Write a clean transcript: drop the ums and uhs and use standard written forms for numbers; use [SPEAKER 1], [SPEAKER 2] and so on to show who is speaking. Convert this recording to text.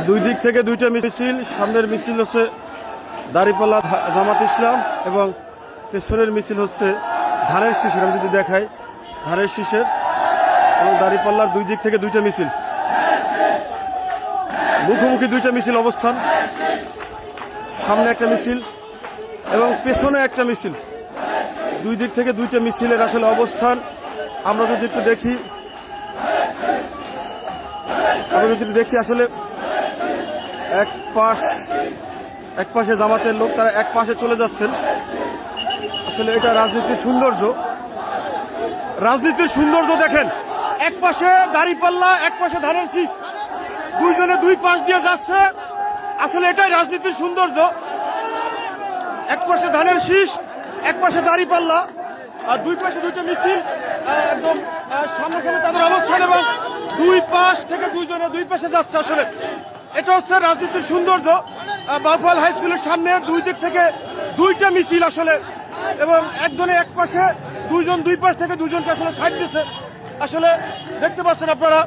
[SPEAKER 1] দুই দিক থেকে দুইটা মিছিল। সামনের মিছিল হচ্ছে দাঁড়িপাল্লা জামাত ইসলাম এবং পেছনের মিছিল হচ্ছে ধানের শীষের। আমি যদি দেখাই ধানের শীষের এবং দাঁড়িপাল্লার দুই দিক থেকে দুইটা মিছিল, মুখোমুখি দুইটা মিছিল অবস্থান। সামনে একটা মিছিল এবং পেছনে একটা মিছিল, দুই দিক থেকে দুইটা মিছিলের আসলে অবস্থান আমরা যদি একটু দেখি আসলে এক পাশে জামাতের লোক, তারা এক পাশে চলে যাচ্ছেন। আসলে এটা রাজনীতির সৌন্দর্য দেখেন। এক পাশে দাঁড়িপাল্লা, এক পাশে ধানের শীষ, দুইজনে দুই পাশ দিয়ে যাচ্ছে। আসলে এটাই রাজনীতির সৌন্দর্য। এক পাশে ধানের শীষ, এক পাশে দাঁড়িপাল্লা, আর দুই পাশে দুইটা মিছিল, একদম সামনাসামনি তাদের অবস্থান এবং দুই পাশ থেকে দুইজনে দুই পাশে যাচ্ছে। আসলে এটা হচ্ছে রাজনীতির সৌন্দর্য। বাউফল হাই স্কুলের সামনে দুই দিক থেকে দুইটা মিছিল আসলে, এবং একজনে এক পাশে, দুইজন দুই পাশ থেকে দুইজনকে আসলে সাইড দিচ্ছে। আসলে দেখতে পাচ্ছেন আপনারা।